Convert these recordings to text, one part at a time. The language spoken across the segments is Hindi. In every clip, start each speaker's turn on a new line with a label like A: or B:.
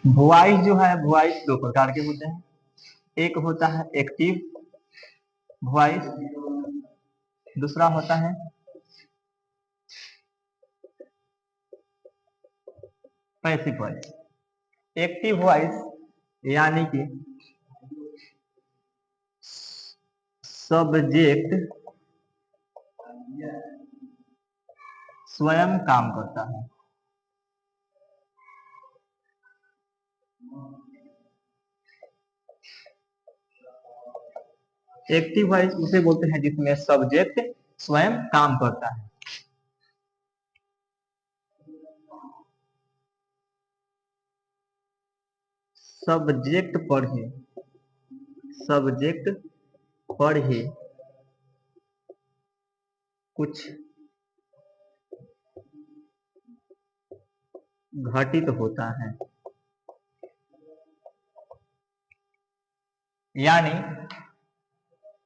A: वॉइस जो है वॉइस दो प्रकार के होते हैं। एक होता है एक्टिव वॉइस, दूसरा होता है पैसिव वॉइस। एक्टिव वॉइस यानी कि सब्जेक्ट स्वयं काम करता है। एक्टिव वॉइस उसे बोलते हैं जिसमें सब्जेक्ट स्वयं काम करता है। सब्जेक्ट पर ही कुछ घटित होता है, यानी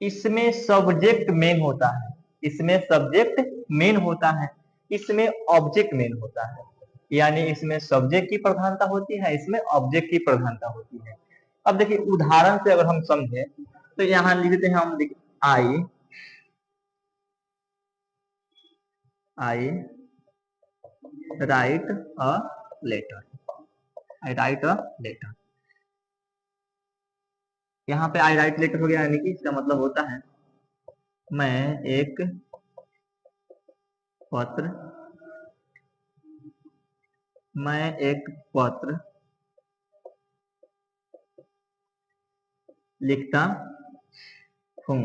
A: इसमें सब्जेक्ट मेन होता है, इसमें सब्जेक्ट मेन होता है, इसमें ऑब्जेक्ट मेन होता है। यानी इसमें सब्जेक्ट की प्रधानता होती है, इसमें ऑब्जेक्ट की प्रधानता होती है। अब देखिए उदाहरण से अगर हम समझे तो यहां लिखते हैं हम I write a letter. I write a letter, यहाँ पे आई राइट लेटर हो गया, यानी कि इसका मतलब होता है मैं एक पत्र लिखता हूं।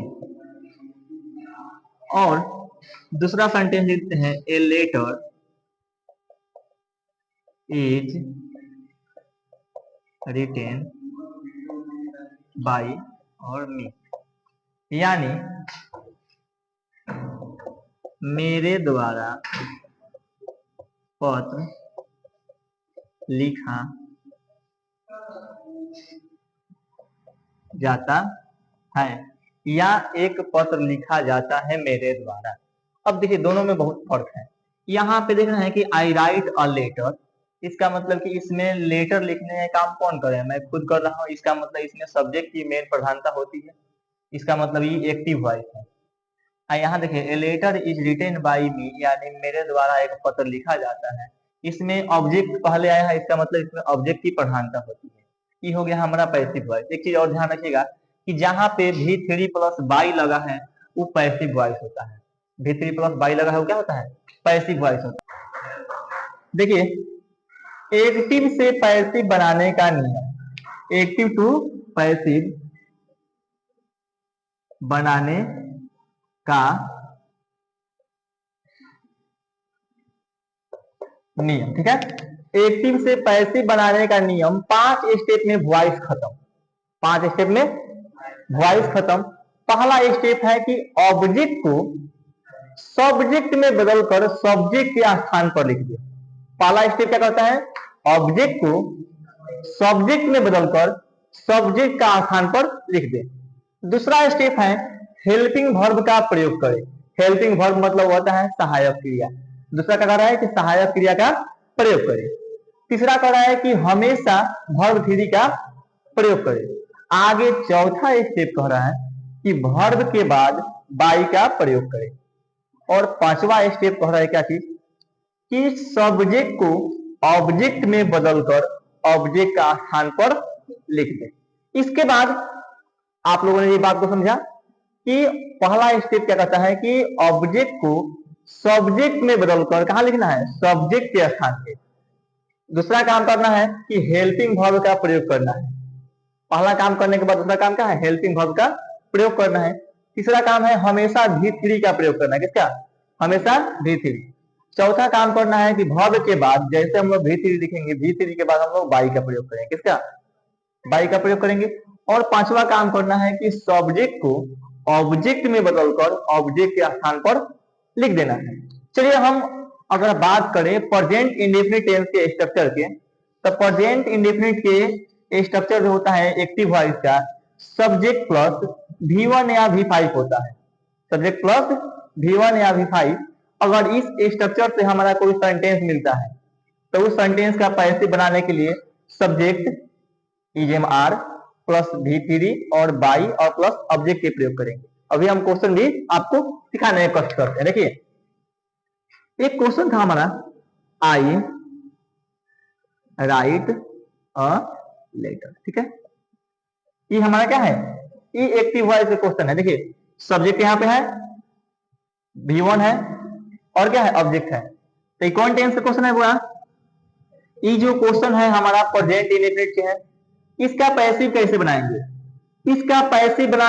A: और दूसरा सेंटेंस लिखते हैं a letter is written by और मी, यानी मेरे द्वारा पत्र लिखा जाता है या एक पत्र लिखा जाता है मेरे द्वारा। अब देखिए दोनों में बहुत फर्क है। यहाँ पे देख रहे हैं कि आई राइट अ लेटर, इसका मतलब कि इसमें लेटर लिखने का काम कौन करे, मैं खुद कर रहा हूँ। इसका मतलब इसमें सब्जेक्ट की मेन प्रधानता होती है, इसका मतलब ये एक्टिव वॉइस है। यहाँ देखिए a letter is written by me, यानी मेरे द्वारा एक पत्र लिखा जाता है, इसमें ऑब्जेक्ट पहले आया है, इसका मतलब इसमें ऑब्जेक्ट की प्रधानता होती है। ये हो गया हमारा पैसिव वॉइस। एक चीज और ध्यान रखिएगा कि जहां पे V3 प्लस बाई लगा है वो पैसिव वॉइस होता है। V3 प्लस बाई लगा है वो क्या होता है, पैसिव वॉइस होता है। देखिए एक्टिव से पैसिव बनाने का नियम, एक्टिव टू पैसिव बनाने का नियम, ठीक है। एक्टिव से पैसिव बनाने का नियम 5 स्टेप में वॉइस खत्म, 5 स्टेप में वॉइस खत्म। पहला स्टेप है कि ऑब्जेक्ट को सब्जेक्ट में बदलकर सब्जेक्ट के स्थान पर लिख दे। पहला स्टेप क्या करता है, ऑब्जेक्ट को सब्जेक्ट में बदलकर सब्जेक्ट का स्थान पर लिख दे। दूसरा स्टेप है हेल्पिंग वर्ब का प्रयोग करे। हेल्पिंग वर्ब मतलब होता है सहायक क्रिया। दूसरा क्या कर रहा है कि सहायक क्रिया का प्रयोग करे। तीसरा कर रहा है कि हमेशा वर्ब थ्री का प्रयोग करे। आगे चौथा स्टेप कह रहा है कि वर्ब के बाद बाई का प्रयोग करे। और पांचवा स्टेप कह रहा है क्या चीज, कि सब्जेक्ट को ऑब्जेक्ट में बदलकर ऑब्जेक्ट का स्थान पर लिख दे। इसके बाद आप लोगों ने ये बात को समझा कि पहला स्टेप क्या कहता है कि ऑब्जेक्ट को सब्जेक्ट में बदलकर कहां लिखना है, सब्जेक्ट के स्थान पे। दूसरा काम करना है कि हेल्पिंग वर्ब का प्रयोग करना है। पहला काम करने के बाद दूसरा काम क्या है, हेल्पिंग वर्ब का प्रयोग करना है। तीसरा काम है हमेशा V3 का प्रयोग करना है। किसका, हमेशा V3। चौथा काम करना है कि वर्ब के बाद जैसे हम लोग V3 लिखेंगे, V3 के बाद हम लोग बाई का प्रयोग करेंगे। किसका, बाई का प्रयोग करेंगे। और पांचवा काम करना है कि सब्जेक्ट को ऑब्जेक्ट में बदलकर ऑब्जेक्ट के स्थान पर लिख देना है। चलिए हम अगर बात करें प्रेजेंट इंडेफिनिट टेंस के स्ट्रक्चर के, तो प्रेजेंट इंडेफिनिट के स्ट्रक्चर जो होता है एक्टिव वॉइस का, सब्जेक्ट प्लस V1 या V5 होता है। सब्जेक्ट प्लस V1 या V5। अगर इस स्ट्रक्चर से हमारा कोई सेंटेंस मिलता है तो उस सेंटेंस का पैसिव बनाने के लिए सब्जेक्ट इजेम आर प्लस V3 और बाई और प्लस ऑब्जेक्ट के प्रयोग करेंगे। अभी हम क्वेश्चन भी आपको सिखाने की कोशिश करते हैं। देखिए एक क्वेश्चन था हमारा, आई राइट अ लेटर, ठीक है। ये हमारा क्या है, ये एक्टिव वॉइस क्वेश्चन है। देखिए सब्जेक्ट यहाँ पे है, V1 है और क्या है ऑब्जेक्ट है। तो कौन टेंस का क्वेश्चन है वो, ये जो क्वेश्चन है हमारा प्रेजेंट इंडेफिनिट है। इसका पैसिव कैसे बनाएंगे, इसका पैसिव बना